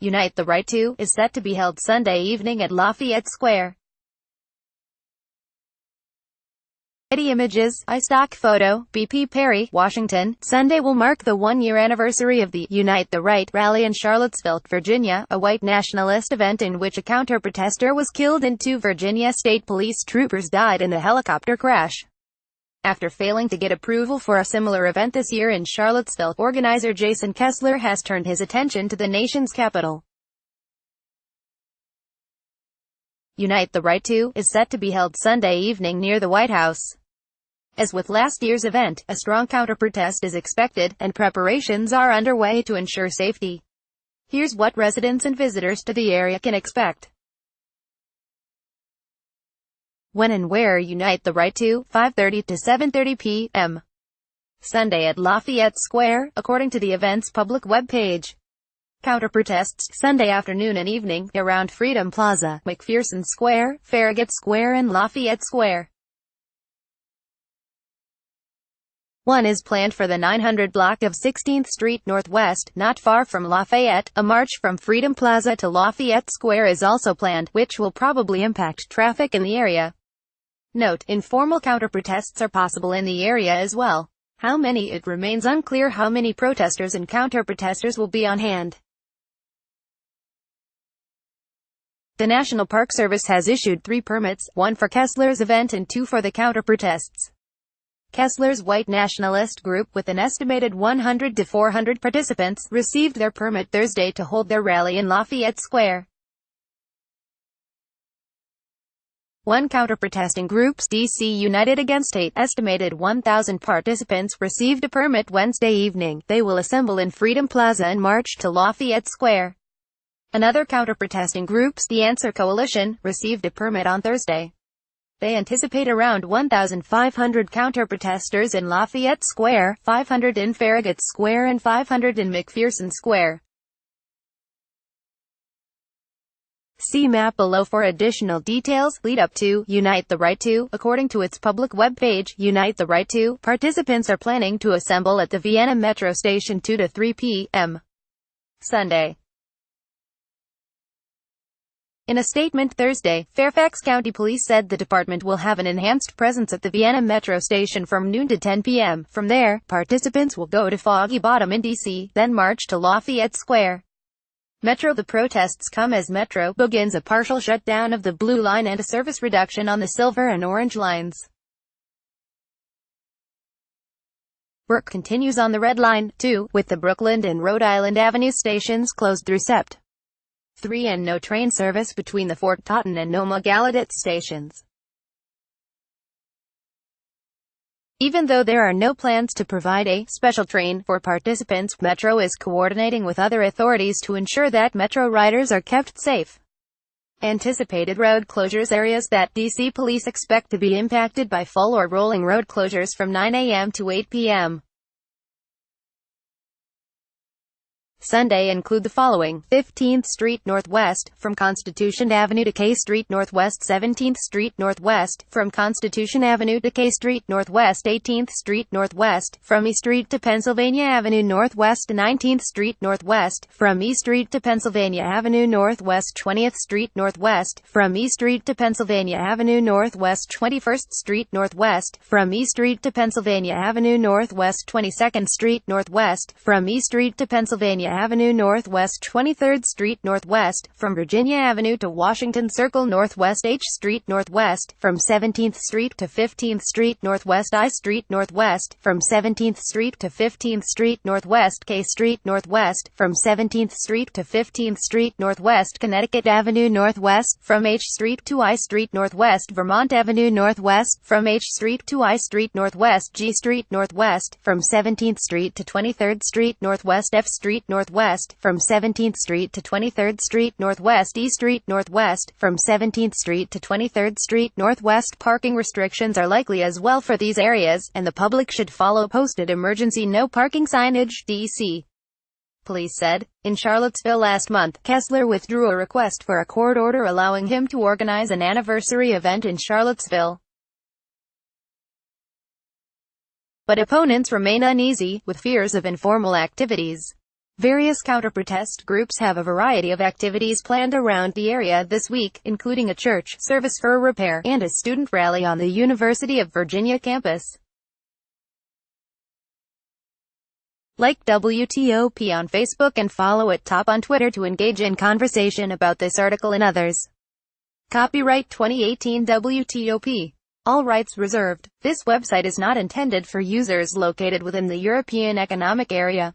Unite the Right to is set to be held Sunday evening at Lafayette Square. Getty Images, iStock photo, BP Perry, Washington. Sunday will mark the one-year anniversary of the Unite the Right rally in Charlottesville, Virginia, a white nationalist event in which a counter-protester was killed and 2 Virginia State Police troopers died in a helicopter crash. After failing to get approval for a similar event this year in Charlottesville, organizer Jason Kessler has turned his attention to the nation's capital. Unite the Right to is set to be held Sunday evening near the White House. As with last year's event, a strong counter-protest is expected, and preparations are underway to ensure safety. Here's what residents and visitors to the area can expect. When and where Unite the Right to, 5:30 to 7:30 p.m. Sunday at Lafayette Square, according to the event's public webpage. Counter-protests, Sunday afternoon and evening, around Freedom Plaza, McPherson Square, Farragut Square and Lafayette Square. One is planned for the 900 block of 16th Street Northwest, not far from Lafayette. A march from Freedom Plaza to Lafayette Square is also planned, which will probably impact traffic in the area. Note, informal counter-protests are possible in the area as well. How many? It remains unclear how many protesters and counter-protesters will be on hand. The National Park Service has issued 3 permits, 1 for Kessler's event and 2 for the counter-protests. Kessler's white nationalist group, with an estimated 100 to 400 participants, received their permit Thursday to hold their rally in Lafayette Square. 1 counter-protesting group's DC United Against Hate, estimated 1,000 participants, received a permit Wednesday evening. They will assemble in Freedom Plaza and march to Lafayette Square. Another counter-protesting group's The Answer Coalition received a permit on Thursday. They anticipate around 1,500 counter-protesters in Lafayette Square, 500 in Farragut Square and 500 in McPherson Square. See map below for additional details. Lead up to Unite the Right to. According to its public webpage, Unite the Right to participants are planning to assemble at the Vienna Metro Station 2 to 3 p.m. Sunday. In a statement Thursday, Fairfax County Police said the department will have an enhanced presence at the Vienna Metro Station from noon to 10 p.m. From there, participants will go to Foggy Bottom in D.C., then march to Lafayette Square. The protests come as Metro begins a partial shutdown of the Blue Line and a service reduction on the Silver and Orange lines. Work continues on the Red Line, too, with the Brooklyn and Rhode Island Avenue stations closed through Sept. 3 and no train service between the Fort Totten and Noma Gallaudet stations. Even though there are no plans to provide a special train for participants, Metro is coordinating with other authorities to ensure that Metro riders are kept safe. Anticipated road closures: areas that DC police expect to be impacted by full or rolling road closures from 9 a.m. to 8 p.m. Sunday include the following: 15th Street Northwest, from Constitution Avenue to K Street Northwest; 17th Street Northwest, from Constitution Avenue to K Street Northwest; 18th Street Northwest, from E Street to Pennsylvania Avenue Northwest; 19th Street Northwest, from E Street to Pennsylvania Avenue Northwest; 20th Street Northwest, from E Street to Pennsylvania Avenue Northwest; 21st Street Northwest, from E Street to Pennsylvania Avenue Northwest; 22nd Street Northwest, from E Street to Pennsylvania Avenue Northwest; 23rd Street Northwest, from Virginia Avenue to Washington Circle Northwest; H Street Northwest, from 17th Street to 15th Street Northwest; I Street Northwest, from 17th Street to 15th Street Northwest; K Street Northwest, from 17th Street to 15th Street Northwest; Connecticut Avenue Northwest, from H Street to I Street Northwest; Vermont Avenue Northwest, from H Street to I Street Northwest; G Street Northwest, from 17th Street to 23rd Street Northwest; F Street Northwest, from 17th Street to 23rd Street Northwest; E Street Northwest, from 17th Street to 23rd Street Northwest. Parking restrictions are likely as well for these areas, and the public should follow posted emergency no parking signage, D.C. Police said. In Charlottesville last month, Kessler withdrew a request for a court order allowing him to organize an anniversary event in Charlottesville. But opponents remain uneasy, with fears of informal activities. Various counter-protest groups have a variety of activities planned around the area this week, including a church service for a repair, and a student rally on the University of Virginia campus. Like WTOP on Facebook and follow at Top on Twitter to engage in conversation about this article and others. Copyright 2018 WTOP. All rights reserved. This website is not intended for users located within the European Economic Area.